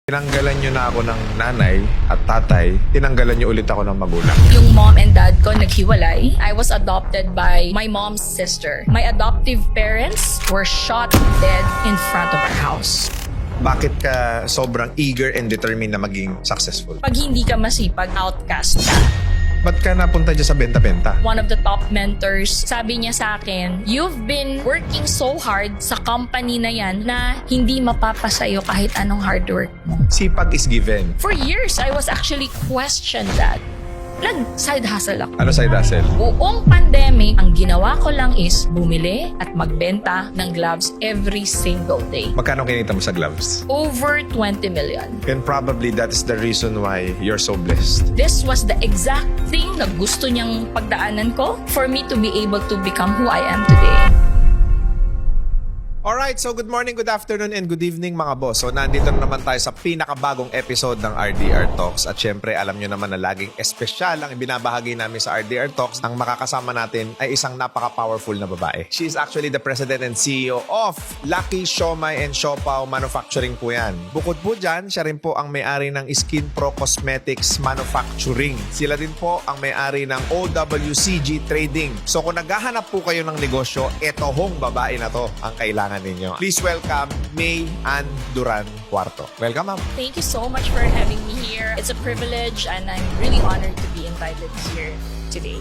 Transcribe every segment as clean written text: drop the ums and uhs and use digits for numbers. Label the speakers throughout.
Speaker 1: Tinanggalan nyo na ako ng nanay at tatay, tinanggalan nyo ulit ako ng magulang.
Speaker 2: Yung mom and dad ko naghiwalay. I was adopted by my mom's sister. My adoptive parents were shot dead in front of our house.
Speaker 1: Bakit ka sobrang eager and determined na maging successful?
Speaker 2: Pag hindi ka masipag, outcast ka.
Speaker 1: Ba't ka napunta dyan sa benta-benta?
Speaker 2: One of the top mentors, sabi niya sa akin, you've been working so hard sa company na yan na hindi mapapasayo kahit anong hard work mo.
Speaker 1: Sipag is given.
Speaker 2: For years, I was actually questioned that. Nag-side hustle ako.
Speaker 1: Ano side hustle?
Speaker 2: Buong pandemic, ang ginawa ko lang is bumili at magbenta ng gloves every single day.
Speaker 1: Magkano kinita mo sa gloves?
Speaker 2: Over 20 million.
Speaker 1: And probably that is the reason why you're so blessed.
Speaker 2: This was the exact thing na gusto niyang pagdaanan ko for me to be able to become who I am today.
Speaker 1: Alright, so good morning, good afternoon, and good evening mga boss. So nandito na naman tayo sa pinakabagong episode ng RDR Talks. At syempre, alam nyo naman na laging espesyal ang ibinabahagi namin sa RDR Talks. Ang makakasama natin ay isang napaka-powerful na babae. She is actually the president and CEO of Lucky Siomai and Siopaw Manufacturing po yan. Bukod po dyan, siya rin po ang may-ari ng Skin Pro Cosmetics Manufacturing. Sila din po ang may-ari ng OWCG Trading. So kung naghahanap po kayo ng negosyo, eto hong babae na to ang kailangan ninyo. Please welcome May Ann Duran Cuarto. Welcome, ma'am.
Speaker 2: Thank you so much for having me here. It's a privilege and I'm really honored to be invited here today.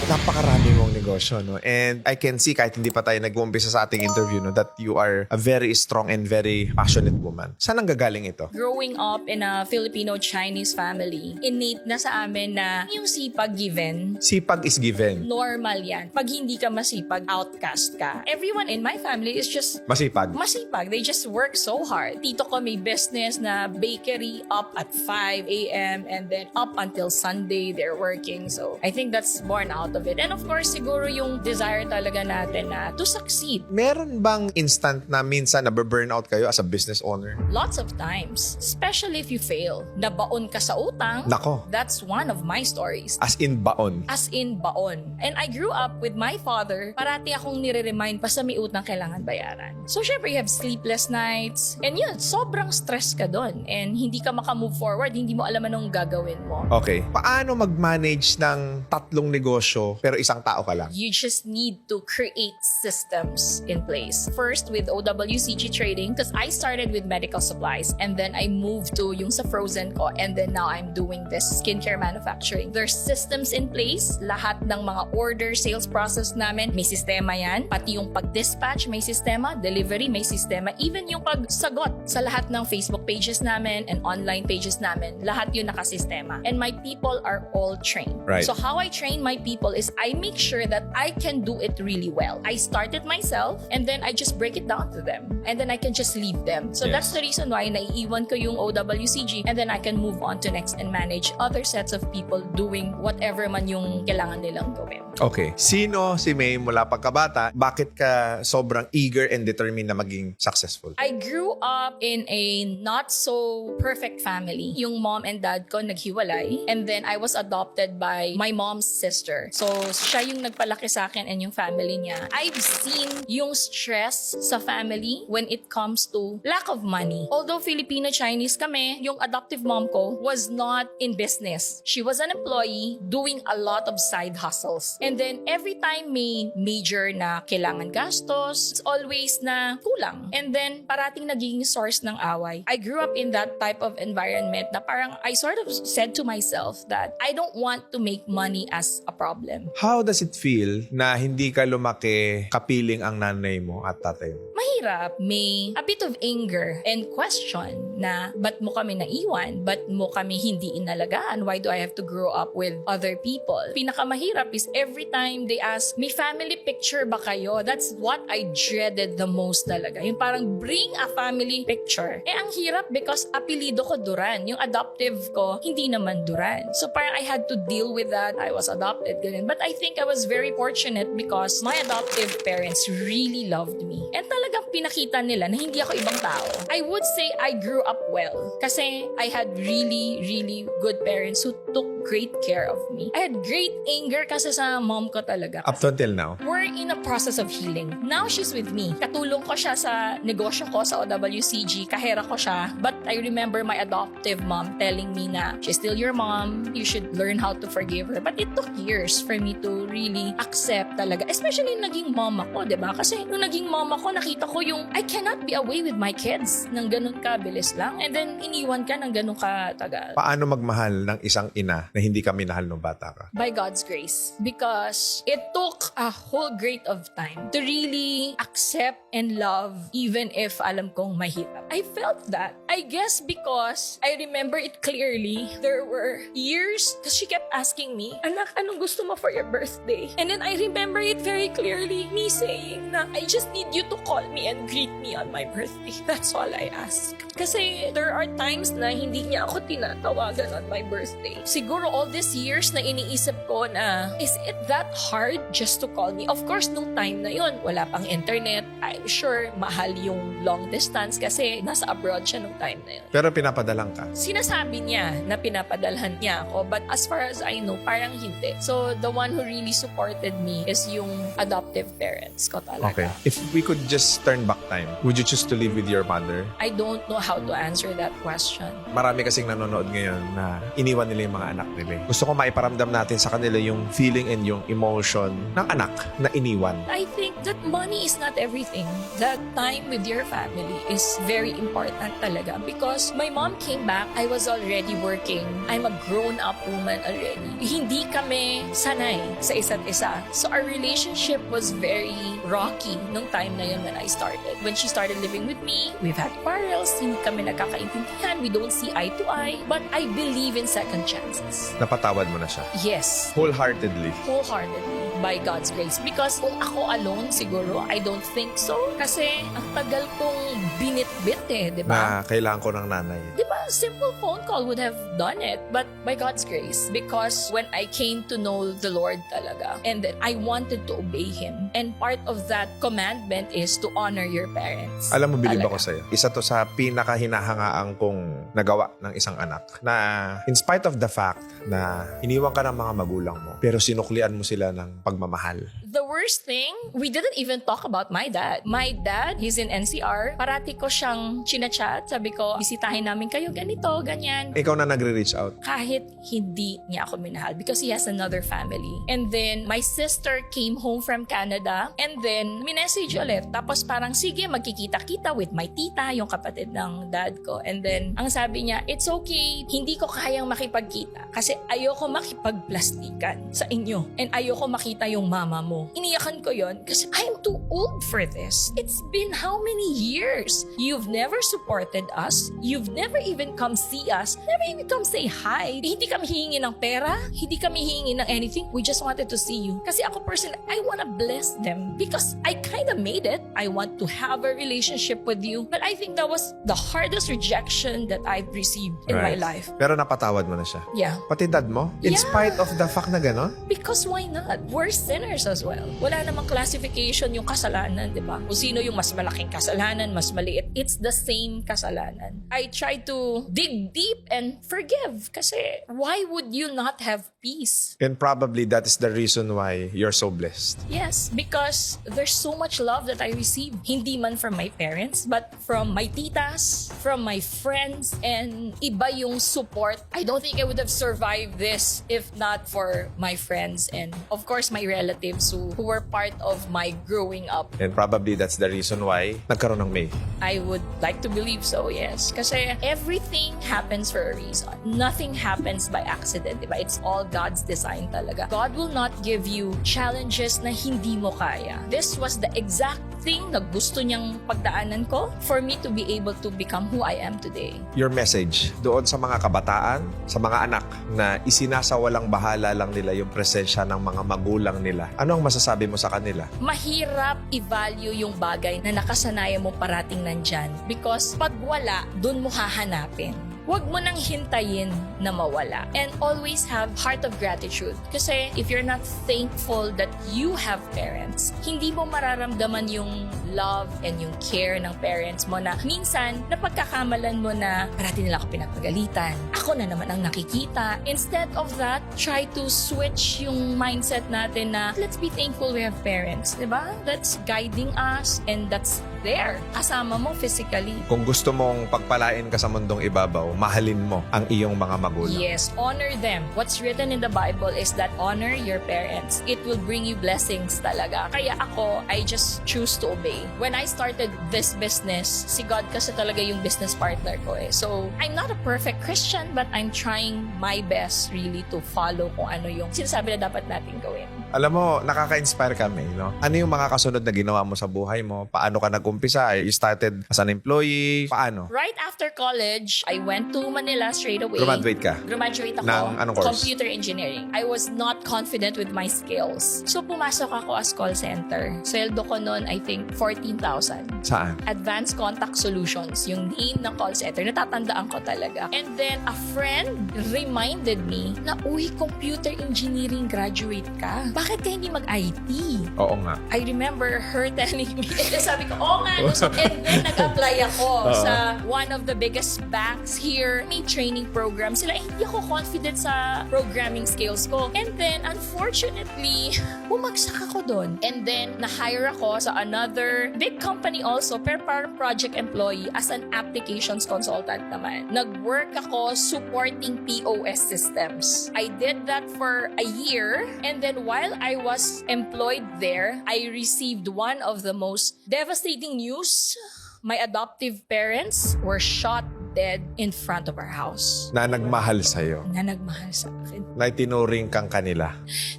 Speaker 1: Napakarami mong negosyo, no? And I can see, kahit hindi pa tayo nag-uumpisa sa ating interview, no, that you are a very strong and very passionate woman. Saan ang gagaling ito?
Speaker 2: Growing up in a Filipino-Chinese family, innate na sa amin na yung sipag given,
Speaker 1: Sipag is given.
Speaker 2: normal yan. Pag hindi ka masipag, outcast ka. Everyone in my family is just
Speaker 1: Masipag.
Speaker 2: masipag. They just work so hard. Tito ko may business na bakery up at 5 a.m. and then up until Sunday they're working. So I think that's born out of it. And of course, siguro yung desire talaga natin na to succeed.
Speaker 1: Meron bang instant na minsan na burnout kayo as a business owner?
Speaker 2: Lots of times. Especially if you fail. Nabaon ka sa utang.
Speaker 1: Nako.
Speaker 2: That's one of my stories.
Speaker 1: As in baon.
Speaker 2: As in baon. And I grew up with my father, parati akong nire-remind pa sa may utang kailangan bayaran. So syempre, you have sleepless nights. And yun, sobrang stress ka doon. And hindi ka makamove forward, hindi mo alam anong gagawin mo.
Speaker 1: Okay. Paano mag-manage ng tatlong negosyo pero isang tao ka lang?
Speaker 2: You just need to create systems in place. First, with OWCG Trading, because I started with medical supplies and then I moved to yung sa frozen ko and then now I'm doing this skincare manufacturing. There's systems in place. Lahat ng mga order, sales process namin, may sistema yan. Pati yung pag-dispatch, may sistema. Delivery, may sistema. Even yung pagsagot sa lahat ng Facebook pages namin and online pages namin, lahat yun nakasistema. And my people are all trained.
Speaker 1: Right.
Speaker 2: So how I train my people is I make sure that I can do it really well. I started myself and then I just break it down to them and then I can just leave them. So
Speaker 1: Yes.
Speaker 2: that's the reason why naiiwan ko yung OWCG and then I can move on to next and manage other sets of people doing whatever man yung kailangan nilang gawin.
Speaker 1: Okay. Sino si May mula pagkabata? Bakit ka sobrang eager and determined na maging successful?
Speaker 2: I grew up in a not so perfect family. Yung mom and dad ko naghiwalay and then I was adopted by my mom's sister. So siya yung nagpalaki sa akin and yung family niya. I've seen yung stress sa family when it comes to lack of money. Although Filipino-Chinese kami, yung adoptive mom ko was not in business. She was an employee doing a lot of side hustles. And then every time may major na kailangan gastos, it's always na kulang. And then parating naging source ng away. I grew up in that type of environment na parang I sort of said to myself that I don't want to make money as a problem.
Speaker 1: How does it feel na hindi ka lumaki kapiling ang nanay mo at tatay mo?
Speaker 2: Mahirap, may a bit of anger and question na ba't mo kami naiwan? Ba't mo kami hindi inalagaan? Why do I have to grow up with other people? Pinakamahirap is every time they ask, may family picture ba kayo? That's what I dreaded the most talaga. Yung parang bring a family picture. Eh ang hirap because apelido ko Duran. Yung adoptive ko, hindi naman Duran. So parang I had to deal with that. I was adopted, ganun. But I think I was very fortunate because my adoptive parents really loved me. And talagang pinakita nila na hindi ako ibang tao. I would say I grew up well kasi I had really, really good parents who took great care of me. I had great anger kasi sa mom ko talaga.
Speaker 1: Up to until now.
Speaker 2: We're in a process of healing. Now she's with me. Katulong ko siya sa negosyo ko sa OWCG. Kahera ko siya. But I remember my adoptive mom telling me na she's still your mom. You should learn how to forgive her. But it took years for me to really accept talaga. Especially naging mom ako, diba? Kasi nung naging mom ako, nakita ko yung I cannot be away with my kids ng ganun kabilis lang. And then iniwan ka ng ganun katagal.
Speaker 1: Paano magmahal ng isang ina na hindi ka minahal nung bata ka?
Speaker 2: By God's grace. Because it took a whole great of time to really accept and love even if alam kong mahirap. I felt that. I guess because I remember it clearly. There were years because she kept asking me, anak, anong gusto mo for your birthday? And then I remember it very clearly. Me saying na, I just need you to call me and greet me on my birthday. That's all I ask. Kasi there are times na hindi niya ako tinatawagan on my birthday. Siguro all these years na iniisip ko na, is it that hard just to call me? Of course, nung time na yun, wala pang internet. I'm sure mahal yung long distance kasi nasa abroad siya nung time na yun.
Speaker 1: Pero pinapadalang ka.
Speaker 2: Sinasabi niya na pinapadalhan niya ako, but as far as I know, parang hindi. So, the one who really supported me is yung adoptive parents ko talaga.
Speaker 1: Okay. If we could just turn back time, would you choose to live with your mother?
Speaker 2: I don't know how to answer that question.
Speaker 1: Marami kasing nanonood ngayon na iniwan nila yung mga anak nila. Gusto ko maiparamdam natin sa kanila yung feeling and yung emotion ng anak na iniwan.
Speaker 2: I think that money is not everything. That time with your family is very important talaga because my mom came back, I was already working. I'm a grown-up woman already. Hindi kami sanay sa isa't isa. So our relationship was very rocky nung time na yun when I started. When she started living with me, we've had quarrels, hindi kami nagkakaintindihan, we don't see eye to eye, but I believe in second chances.
Speaker 1: Napatawad mo na siya.
Speaker 2: Yes.
Speaker 1: Wholeheartedly.
Speaker 2: Wholeheartedly by God's grace. Because kung ako alone siguro, I don't think so. Kasi ang tagal kong binitbit di ba?
Speaker 1: Na kailangan ko ng nanay.
Speaker 2: Di ba? Simple phone call would have done it. But by God's grace. Because when I came to know the Lord talaga, and that I wanted to obey Him. And part of that commandment is to honor your parents.
Speaker 1: Alam mo, bilib
Speaker 2: Talaga.
Speaker 1: ako sa'yo. Isa to sa pinakahinahangaan kong nagawa ng isang anak. Na in spite of the fact na iniwan ka ng mga magulang mo, pero sinuklian mo sila ng pagmamahal.
Speaker 2: The worst thing, we didn't even talk about my dad. My dad, he's in NCR. Parati ko siyang chinachat. Sabi ko, bisitahin namin kayo, ganito, ganyan.
Speaker 1: Ikaw na nagre-reach out.
Speaker 2: Kahit hindi niya ako minahal because he has another family. And then, my sister came home from Canada and then, minessage ulit. Tapos parang, sige, magkikita-kita with my tita, yung kapatid ng dad ko. And then, ang sabi niya, it's okay, hindi ko kayang makipagkita kasi ayoko makipagplastikan sa inyo. And ayoko makita yung mama mo. Iniyakan ko yon kasi I'm too old for this. It's been how many years? You've never supported us. You've never even come see us. Never even come say hi. Hindi kami hihingi ng pera. Hindi kami hihingi ng anything. We just wanted to see you. Kasi ako personally, I wanna bless them because I kinda made it. I want to have a relationship with you. But I think that was the hardest rejection that I've received in my life.
Speaker 1: Pero napatawad mo na siya.
Speaker 2: Yeah.
Speaker 1: Pati dad mo? In
Speaker 2: Yeah.
Speaker 1: spite of the fact na gano'n?
Speaker 2: Because why not? We're sinners as well. Wala namang classification yung kasalanan, di ba? Kung sino yung mas malaking kasalanan, mas maliit. It's the same kasalanan. I try to dig deep and forgive. Kasi why would you not have peace?
Speaker 1: And probably that is the reason why you're so blessed.
Speaker 2: Yes, because there's so much love that I receive. Hindi man from my parents, but from my titas, from my friends, and iba yung support. I don't think I would have survived this if not for my friends and of course my relatives who were part of my growing up.
Speaker 1: And probably that's the reason why nagkaroon ng May.
Speaker 2: I would like to believe so, yes. Kasi everything happens for a reason. Nothing happens by accident, diba? It's all God's design talaga. God will not give you challenges na hindi mo kaya. This was the exact thing na gusto niyang pagdaanan ko for me to be able to become who I am today.
Speaker 1: Your message doon sa mga kabataan, sa mga anak na isinasawalang bahala lang nila yung presensya ng mga magulang nila. Ano ang masasabi mo sa kanila?
Speaker 2: Mahirap i-value yung bagay na nakasanayan mo parating nandyan. Because pag wala, dun mo hahanapin. wag mo nang hintayin na mawala. And always have heart of gratitude. Kasi if you're not thankful that you have parents, hindi mo mararamdaman yung love and yung care ng parents mo na minsan napagkakamalan mo na parati nila ako pinapagalitan. Ako na naman ang nakikita. Instead of that, try to switch yung mindset natin na let's be thankful we have parents. Diba? That's guiding us and that's there. Kasama mo physically.
Speaker 1: Kung gusto mong pagpalain ka sa mundong ibabaw, mahalin mo ang iyong mga magulang.
Speaker 2: Yes, honor them. What's written in the Bible is that honor your parents. It will bring you blessings talaga. Kaya ako, I just choose to obey. When I started this business, si God kasi talaga yung business partner ko eh. So, I'm not a perfect Christian, but I'm trying my best really to follow kung ano yung sinasabi na dapat natin gawin.
Speaker 1: Alam mo, nakaka-inspire kami, no? Ano yung mga kasunod na ginawa mo sa buhay mo? Paano ka nag-umpisa? You started as an employee? Paano?
Speaker 2: Right after college, I went to Manila straight away.
Speaker 1: Graduate ka?
Speaker 2: Graduate ako.
Speaker 1: Ng anong course?
Speaker 2: Computer engineering. I was not confident with my skills. So pumasok ako as call center. Sweldo ko noon, I think, 14,000.
Speaker 1: Saan?
Speaker 2: Advanced Contact Solutions, yung name ng call center. Natatandaan ko talaga. And then, a friend reminded me na, uy, computer engineering graduate ka. Bakit ka hindi mag-IT?
Speaker 1: Oo nga.
Speaker 2: I remember her telling me, and then sabi ko, oo nga, no? So, and then nag-apply ako sa one of the biggest banks here. May training program sila. Hindi ako confident sa programming skills ko. And then, unfortunately, bumagsak ako doon. And then, na-hire ako sa another big company also, pero parang project employee as an applications consultant naman. Nag-work ako supporting POS systems. I did that for a year, and then while I was employed there, I received one of the most devastating news. My adoptive parents were shot dead in front of our house.
Speaker 1: Na nagmahal sa'yo.
Speaker 2: Na nagmahal sa akin.
Speaker 1: Na itinuring kang kanila.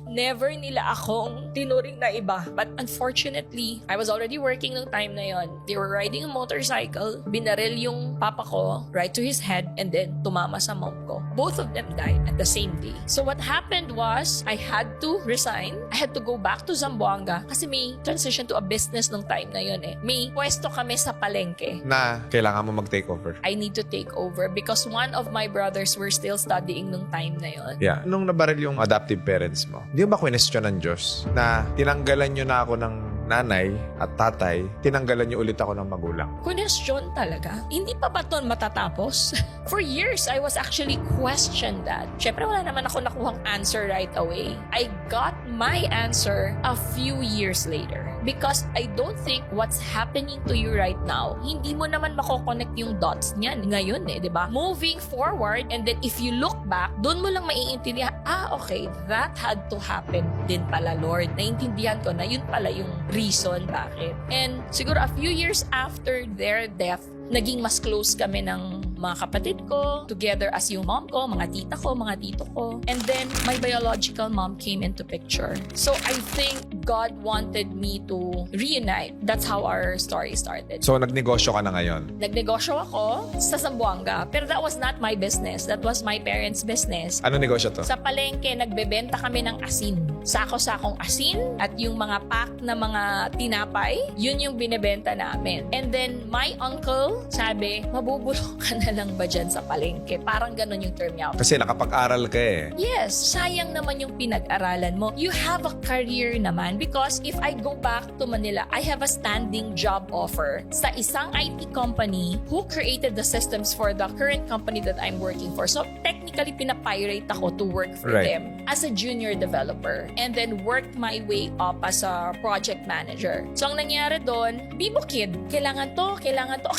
Speaker 2: Never nila akong tinuring na iba. But unfortunately, I was already working nung time na yon. They were riding a motorcycle. Binaril yung papa ko right to his head and then tumama sa mom ko. Both of them died at the same day. So what happened was, I had to resign. I had to go back to Zamboanga kasi may transition to a business nung time na yon eh. May pwesto kami sa palengke.
Speaker 1: Na kailangan mo mag-take over.
Speaker 2: I need to take over because one of my brothers were still studying nung time na yon.
Speaker 1: Yeah. Nung nabaril yung adoptive parents mo, di ba question ng Diyos na tinanggalan nyo na ako ng nanay at tatay, tinanggalan nyo ulit ako ng magulang?
Speaker 2: Question talaga? Hindi pa ba ito matatapos? For years, I was actually questioned that. Syempre, wala naman ako nakuhang answer right away. I got my answer a few years later. Because I don't think what's happening to you right now, hindi mo naman mako-connect yung dots niyan ngayon eh, di ba? Moving forward, and then if you look back, doon mo lang maiintindihan, okay, that had to happen din pala, Lord. Naintindihan ko na yun pala yung reason bakit. And siguro a few years after their death, naging mas close kami ng mga kapatid ko, together as yung mom ko, mga tita ko, mga tito ko. And then, my biological mom came into picture. So, I think God wanted me to reunite. That's how our story started.
Speaker 1: So, nagnegosyo ka na ngayon?
Speaker 2: Nagnegosyo ako sa Zamboanga, pero that was not my business. That was my parents' business.
Speaker 1: Ano negosyo to?
Speaker 2: Sa palengke, nagbebenta kami ng asin. Sako-sakong asin at yung mga pack na mga tinapay, yun yung binebenta namin. And then, my uncle sabi, mabubulok ka na lang ba dyan sa palengke? Parang ganun yung term niya.
Speaker 1: Kasi nakapag-aral ka eh.
Speaker 2: Yes, sayang naman yung pinag-aralan mo. You have a career naman because if I go back to Manila, I have a standing job offer sa isang IT company who created the systems for the current company that I'm working for. So technically, pinapirate ako to work for them as a junior developer and then worked my way up as a project manager. So ang nangyari doon, Bibo Kid, kailangan to. Okay,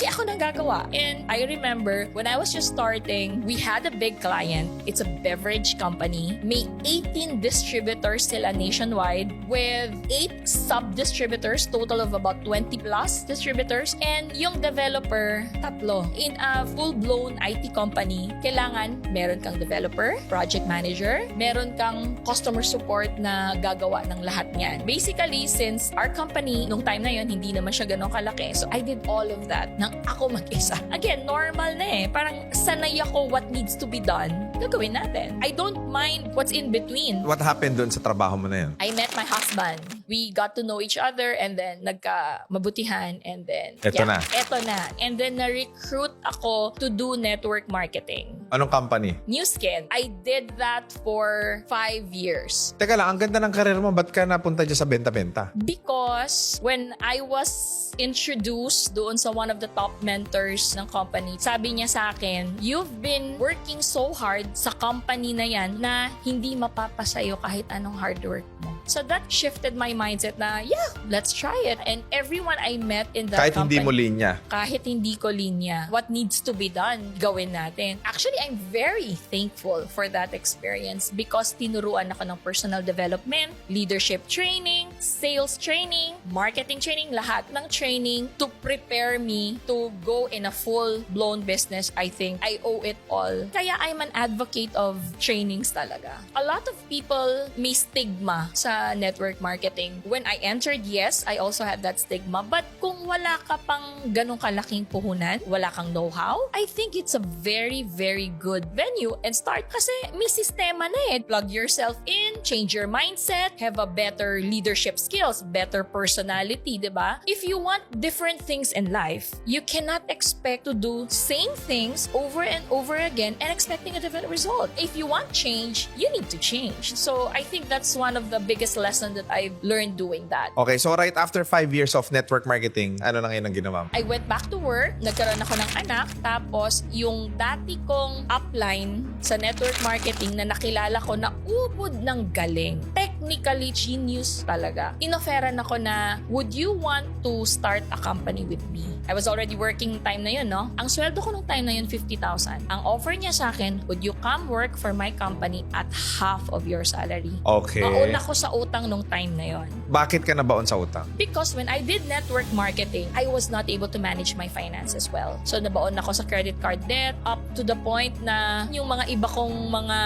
Speaker 2: ako nang gagawa. And I remember when I was just starting, we had a big client. It's a beverage company. May 18 distributors sila nationwide with 8 sub-distributors, total of about 20 plus distributors. And yung developer, 3. In a full-blown IT company, kailangan meron kang developer, project manager, meron kang customer support na gagawa ng lahat niyan. Basically, since our company, nung time na yun, hindi naman siya ganun kalaki. So, I did all of that nang ako mag-isa. Again, normal na eh. Parang sanay ako what needs to be done. Gagawin natin. I don't mind what's in between.
Speaker 1: What happened doon sa trabaho mo na yan?
Speaker 2: I met my husband. we got to know each other and then nagka-mabutihan and then
Speaker 1: Eto na.
Speaker 2: Eto na. And then na-recruit ako to do network marketing.
Speaker 1: Anong company?
Speaker 2: New Skin. I did that for 5 years.
Speaker 1: Teka lang, ang ganda ng karir mo. Ba't ka napunta dyan sa benta-benta?
Speaker 2: Because when I was introduced doon sa one of the top mentors ng company, sabi niya sa akin, you've been working so hard sa company na yan na hindi mapapasayo kahit anong hard work mo. So that shifted my mindset na, yeah, let's try it. And everyone I met in that
Speaker 1: Kahit
Speaker 2: company,
Speaker 1: hindi mo linya.
Speaker 2: kahit hindi ko linya, what needs to be done, gawin natin. Actually, I'm very thankful for that experience because tinuruan ako ng personal development, leadership training, sales training, marketing training, lahat ng training to prepare me to go in a full-blown business. I think I owe it all. Kaya I'm an advocate of trainings talaga. A lot of people may stigma sa network marketing. When I entered, yes, I also had that stigma. But kung wala ka pang ganong kalaking puhunan, wala kang know-how, I think it's a very, very good venue and start. Kasi may sistema na eh. Plug yourself in, change your mindset, have a better leadership skills, better personality, diba? If you want different things in life, you cannot expect to do same things over and over again and expecting a different result. If you want change, you need to change. So I think that's one of the biggest lesson that I've learned doing that.
Speaker 1: Okay, so right after 5 years of network marketing, ano na ngayon ang ginawa mo?
Speaker 2: I went back to work, nagkaroon ako ng anak, tapos yung dati kong upline sa network marketing na nakilala ko na ubod ng galing. Technically genius talaga. Inoferan ako na, would you want to start a company with me? I was already working time na yun, no? Ang sweldo ko nung time na yun, 50,000. Ang offer niya sa akin, would you come work for my company at half of your salary?
Speaker 1: Okay.
Speaker 2: Mauna ko sa utang nung time na yon.
Speaker 1: Bakit ka nabaon sa utang?
Speaker 2: Because when I did network marketing, I was not able to manage my finances well. So nabaon ako sa credit card debt up to the point na yung mga iba kong mga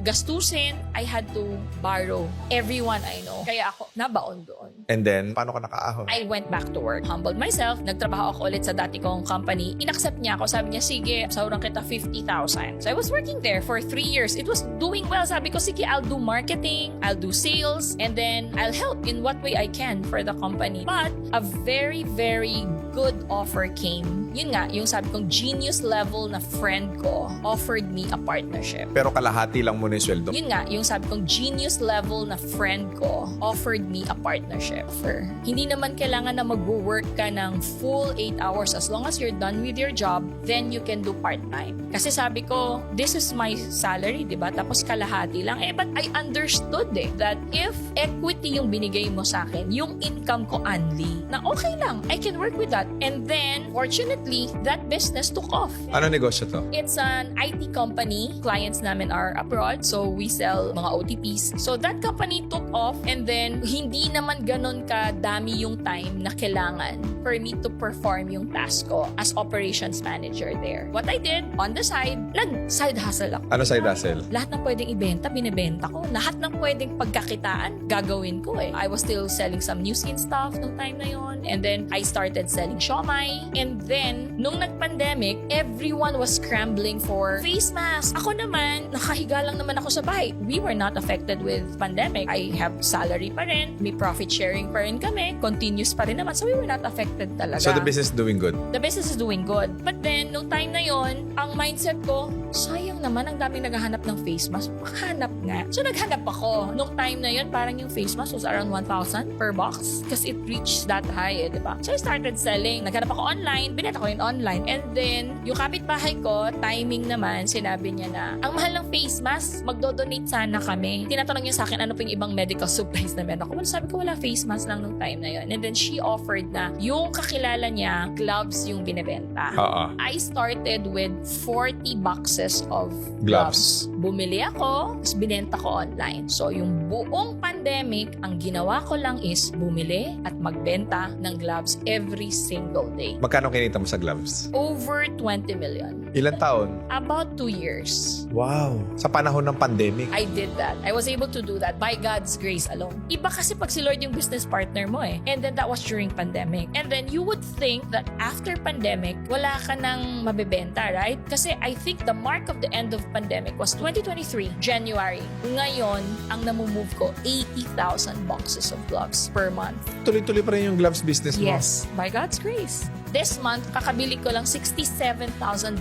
Speaker 2: gastusin, I had to borrow everyone I know. Kaya ako nabaon doon.
Speaker 1: And then, paano ka nakaahon?
Speaker 2: I went back to work, humbled myself, nagtrabaho ako ulit sa dati kong company. Inaccept niya ako, sabi niya, sige, sahuran kita 50,000. So I was working there for 3 years. It was doing well. Sabi ko, sige, I'll do marketing, I'll do sales, and then I'll help in what way I can for the company. But a very, very good offer came. Yun nga, yung sabi kong genius level na friend ko offered me a partnership.
Speaker 1: Pero kalahati lang muna yung sweldo.
Speaker 2: Yun nga, yung sabi kong genius level na friend ko offered me a partnership. Hindi naman kailangan na mag-work ka ng full 8 hours. As long as you're done with your job, then you can do part-time. Kasi sabi ko, this is my salary, di ba? Tapos kalahati lang. But I understood that if equity yung binigay mo sa akin, yung income ko only, na okay lang, I can work with that. And then, fortunately, that business took off.
Speaker 1: Ano negosyo to?
Speaker 2: It's an IT company. Clients namin are abroad, so we sell mga OTPs. So that company took off and then hindi naman ganon kadami yung time na kailangan for me to perform yung task ko as operations manager there. What I did, on the side, nag-side hustle ako.
Speaker 1: Ano side hustle?
Speaker 2: Lahat ng pwedeng ibenta, binibenta ko. Lahat ng pwedeng pagkakitaan, gagawin ko eh. I was still selling some New Skin stuff nung time na yon. And then, I started selling siomai. And then, nung nag-pandemic, everyone was scrambling for face mask. Ako naman, nakahiga lang naman ako sa bahay. We were not affected with pandemic. I have salary pa rin. May profit sharing pa rin kami. Continuous pa rin naman. So, we were not affected talaga.
Speaker 1: So the business is doing good?
Speaker 2: The business is doing good. But then, nung time na yon, ang mindset ko, sayang naman, ang daming naghahanap ng face mask. Makahanap nga. So, naghanap ako. Nung time na yon, parang yung face mask was around 1,000 per box kasi it reached that high, diba? So, I started selling. Naghanap ako online. Binenta ko rin online. And then, yung kapitbahay ko, timing naman, sinabi niya na, ang mahal ng face mask, magdodonate sana kami. Tinatanong niya sa akin, ano pa yung ibang medical supplies na meron ako. Well, sabi ko, wala, face mask lang nung time na yon. And then, she offered na, yung kakilala niya, gloves yung binibenta. I started with 40 boxes of gloves. Bumili ako, tapos binenta ko online. So, yung buong pandemic, ang ginawa ko lang is bumili at magbenta ng gloves every single day.
Speaker 1: Magkano kinita mo sa gloves?
Speaker 2: Over 20 million.
Speaker 1: Ilan taon?
Speaker 2: About 2 years.
Speaker 1: Wow. Sa panahon ng pandemic.
Speaker 2: I did that. I was able to do that by God's grace alone. Iba kasi pag si Lord yung business partner mo eh. And then that was during pandemic. And then you would think that after pandemic, wala ka nang mabebenta, right? Kasi I think the market mark of the end of pandemic was 2023, January. Ngayon, ang namumove ko, 80,000 boxes of gloves per month.
Speaker 1: Tuloy-tuloy pa rin yung gloves business mo.
Speaker 2: Yes, by God's grace. This month, kakabili ko lang 67,000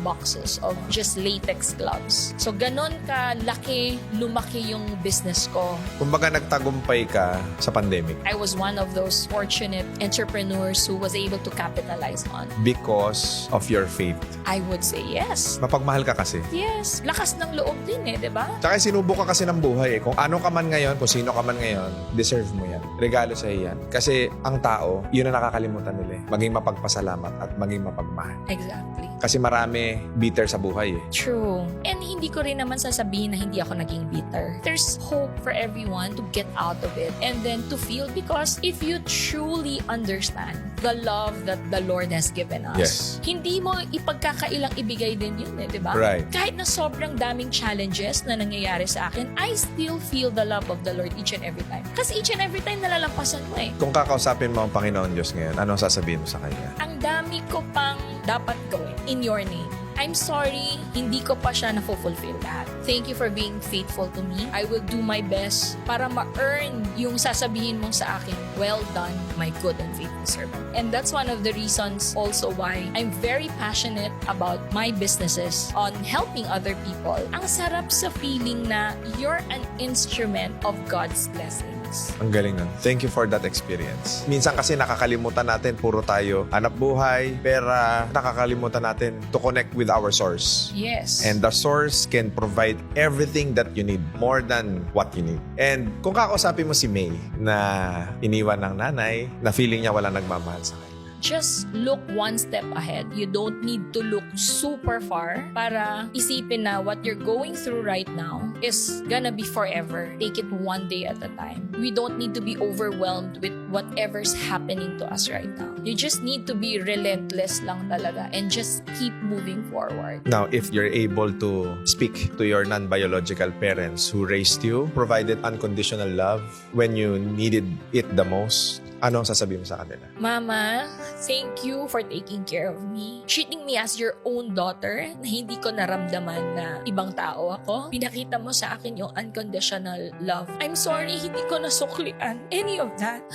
Speaker 2: boxes of just latex gloves. So, ganun ka-laki, lumaki yung business ko.
Speaker 1: Kumbaga nagtagumpay ka sa pandemic
Speaker 2: I was one of those fortunate entrepreneurs who was able to capitalize on.
Speaker 1: because of your faith.
Speaker 2: I would say yes.
Speaker 1: Mapagmahal ka kasi.
Speaker 2: Yes. Lakas ng loob din di ba?
Speaker 1: Tsaka sinubok ka kasi ng buhay Kung ano ka man ngayon, kung sino ka man ngayon, deserve mo yan. Regalo sa yan. Kasi ang tao, yun ang nakakalimutan nila Maging mapagpasalamat at maging mapagmahal.
Speaker 2: Exactly.
Speaker 1: Kasi marami bitter sa buhay
Speaker 2: True. And hindi ko rin naman sasabihin na hindi ako naging bitter. There's hope for everyone to get out of it and then to feel, because if you truly understand the love that the Lord has given us,
Speaker 1: Yes.
Speaker 2: hindi mo ipagkakailang ibigay din yun di ba?
Speaker 1: Right.
Speaker 2: Kahit na sobrang daming challenges na nangyayari sa akin, I still feel the love of the Lord each and every time. Kasi each and every time nalalampasan mo
Speaker 1: Kung kakausapin mo ang Panginoon Diyos ngayon, anong sasabihin mo sa Kanya?
Speaker 2: Ang dami ko pang dapat gawin in your name. I'm sorry, hindi ko pa siya na-fulfill lahat. Thank you for being faithful to me. I will do my best para ma-earn yung sasabihin mong sa akin, well done, my good and faithful servant. And that's one of the reasons also why I'm very passionate about my businesses on helping other people. Ang sarap sa feeling na you're an instrument of God's blessings.
Speaker 1: Ang galing nun. Thank you for that experience. Minsan kasi nakakalimutan natin, puro tayo hanap buhay, pera, nakakalimutan natin to connect with our source.
Speaker 2: Yes.
Speaker 1: And the source can provide everything that you need, more than what you need. And kung kakausapin mo si May na iniwan ng nanay, na feeling niya wala nagmamahal sa kanya.
Speaker 2: Just look one step ahead. You don't need to look super far para isipin na what you're going through right now is gonna be forever. Take it one day at a time. We don't need to be overwhelmed with whatever's happening to us right now. You just need to be relentless lang talaga and just keep moving forward.
Speaker 1: Now, if you're able to speak to your non-biological parents who raised you, provided unconditional love when you needed it the most, ano ang sasabihin mo sa kanila?
Speaker 2: Mama, thank you for taking care of me. Treating me as your own daughter na hindi ko naramdaman na ibang tao ako. Pinakita mo sa akin yung unconditional love. I'm sorry, hindi ko nasuklian any of that.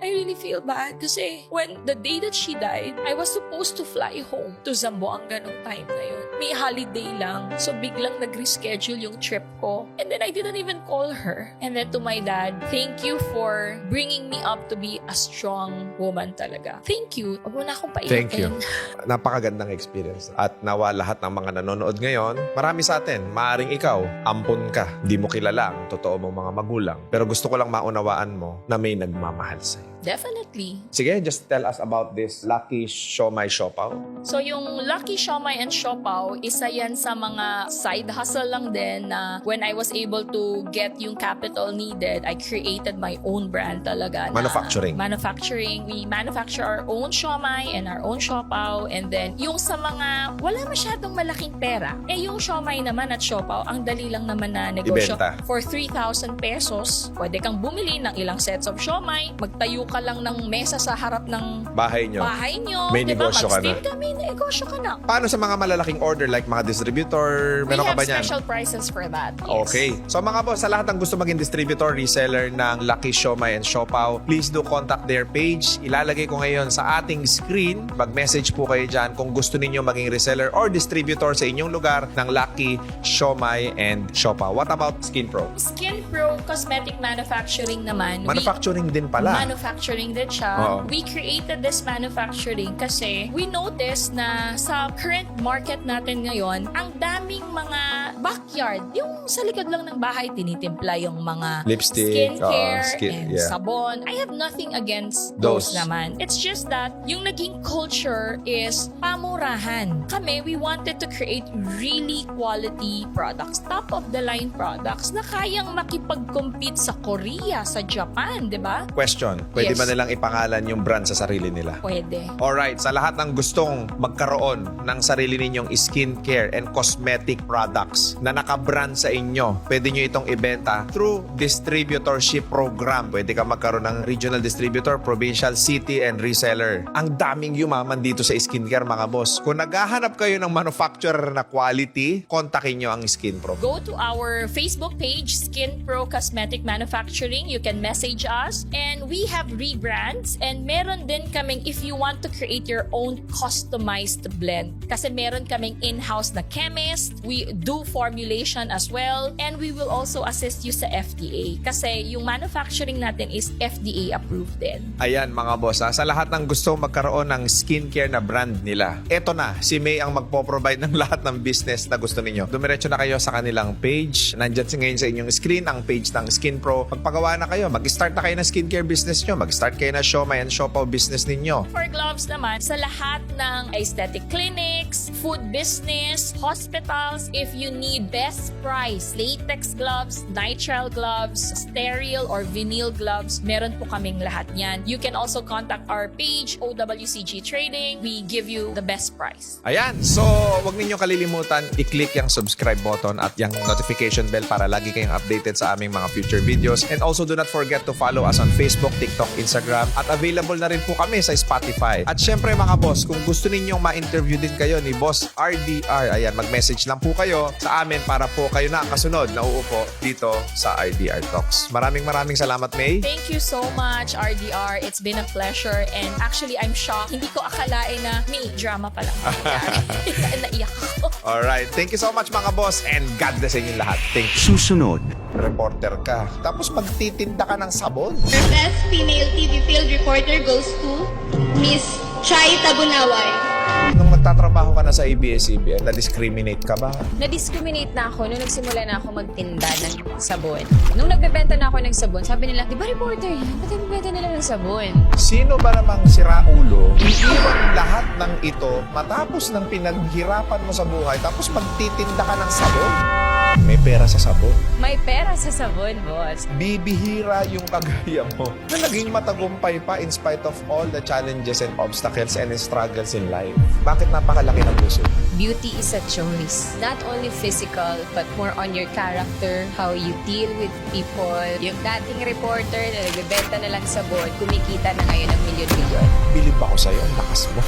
Speaker 2: I really feel bad kasi when the day that she died, I was supposed to fly home to Zamboanga nung time na yun. May holiday lang, so biglang nag-reschedule yung trip ko. And then I didn't even call her. And then to my dad, thank you for bringing me up to be a strong woman talaga. Thank you. Huwag mo na akong paiyakin.
Speaker 1: Thank you. Napakagandang experience. At nawa lahat ng mga nanonood ngayon, marami sa atin, maaring ikaw, ampon ka, di mo kilala ang totoo mong mga magulang. Pero gusto ko lang maunawaan mo na may nagmamahal sa'yo.
Speaker 2: Definitely.
Speaker 1: Sige, just tell us about this Lucky Siomai Siopaw.
Speaker 2: So yung Lucky Siomai and Siopaw, isa yan sa mga side hustle lang din na when I was able to get yung capital needed, I created my own brand talaga. Na Manufacturing. We manufacture our own siomai and our own siopaw. And then yung sa mga wala masyadong malaking pera, yung siomai naman at siopaw, ang dali lang naman na negosyo.
Speaker 1: Ibenta.
Speaker 2: For 3,000 pesos, pwede kang bumili ng ilang sets of siomai, magtayo ka lang ng mesa sa harap ng
Speaker 1: Bahay nyo.
Speaker 2: diba?
Speaker 1: May negosyo ka na.
Speaker 2: Mag-steam ka, may negosyo ka na.
Speaker 1: Paano sa mga malalaking order like mga distributor?
Speaker 2: We
Speaker 1: Meron ka
Speaker 2: have
Speaker 1: ba niyan?
Speaker 2: special prices for that. Yes.
Speaker 1: Okay. So mga boss, sa lahat ng gusto maging distributor, reseller ng Lucky Siomai and Siopaw, please do contact their page. Ilalagay ko ngayon sa ating screen. Mag-message po kayo dyan kung gusto ninyo maging reseller or distributor sa inyong lugar ng Lucky Siomai and Siopaw. What about Skin Pro?
Speaker 2: Skin Pro Cosmetic Manufacturing naman.
Speaker 1: Manufacturing din pala.
Speaker 2: Manufacturing din siya.
Speaker 1: Oo.
Speaker 2: We created this manufacturing kasi we noticed na sa current market natin ngayon, ang daming mga backyard. Yung sa likod lang ng bahay, tinitimpla yung mga
Speaker 1: Lipstick,
Speaker 2: skincare and
Speaker 1: yeah.
Speaker 2: sabon. I have nothing against those naman. It's just that yung naging culture is pamurahan. Kami, we wanted to create really quality products, top of the line products na kayang makipag-compete sa Korea, sa Japan, di ba?
Speaker 1: Question. Pwede Pwede ba nilang ipangalan yung brand sa sarili nila?
Speaker 2: Pwede.
Speaker 1: Alright, sa lahat ng gustong magkaroon ng sarili ninyong skincare and cosmetic products na nakabrand sa inyo, pwede nyo itong ibenta through distributorship program. Pwede ka magkaroon ng regional distributor, provincial, city, and reseller. Ang daming yumaman dito sa skincare mga boss. Kung naghahanap kayo ng manufacturer na quality, kontakin nyo ang SkinPro.
Speaker 2: Go to our Facebook page, Skin Pro Cosmetic Manufacturing. You can message us. And we have rebrands. And meron din kaming, if you want to create your own customized blend. Kasi meron kaming in-house na chemist. We do formulation as well. And we will also assist you sa FDA. Kasi yung manufacturing natin is FDA approved din.
Speaker 1: Ayan mga boss, sa lahat ng gusto magkaroon ng skincare na brand nila, eto na, si May ang magpo-provide ng lahat ng business na gusto ninyo. Dumiretso na kayo sa kanilang page. Nandyan ngayon sa inyong screen ang page ng SkinPro. Magpagawa na kayo, mag-start na kayo ng skincare business nyo, mag-start kayo na Siomai and Siopaw business ninyo.
Speaker 2: For gloves naman, sa lahat ng aesthetic clinics, food business, hospitals, if you need best price, latex gloves, nitrile gloves, sterile or vinyl gloves, meron po kaming lahat yan. You can also contact our page, OWCG Trading. We give you the best price.
Speaker 1: Ayan, so wag ninyong kalilimutan i-click yung subscribe button at yung notification bell para lagi kayong updated sa aming mga future videos. And also do not forget to follow us on Facebook, TikTok, Instagram at available na rin po kami sa Spotify. At syempre mga boss, kung gusto ninyong ma-interview din kayo ni Boss RDR, ayan, mag-message lang po kayo sa amin para po kayo na ang kasunod na uupo dito sa RDR Talks. Maraming salamat, May.
Speaker 2: Thank you so much, RDR. It's been a pleasure. And actually, I'm shocked. Hindi ko akalain na may drama pa lang. Naiyak ako.
Speaker 1: Alright, thank you so much mga boss and God bless sa inyong lahat. Thank you.
Speaker 3: Susunod.
Speaker 1: Reporter ka, tapos magtitinda ka ng sabon.
Speaker 4: Our best female TV field reporter goes to Miss Chai Tabunaway.
Speaker 1: Nung nagtatrabaho ka na sa ABS-CBN, na-discriminate ka ba?
Speaker 5: Na-discriminate na ako nung nagsimula na ako magtinda ng sabon. Nung nagbebenta na ako ng sabon, sabi nila, di ba reporter yan? Ba't nagbebenta nila ng sabon?
Speaker 1: Sino ba namang siraulo, iiwan lahat ng ito matapos ng pinaghirapan mo sa buhay tapos magtitinda ka ng sabon? May pera sa sabon.
Speaker 5: May pera sa sabon, boss.
Speaker 1: Bibihira yung kagaya mo na naging matagumpay pa in spite of all the challenges and obstacles and struggles in life. Bakit napakalaki ng puso?
Speaker 5: Beauty is a choice. Not only physical, but more on your character, how you deal with people. Yung dating reporter na nagbebenta na lang sabon, kumikita na ngayon ng milyon-milyon.
Speaker 1: Bilib ako sa'yo, ang lakas mo.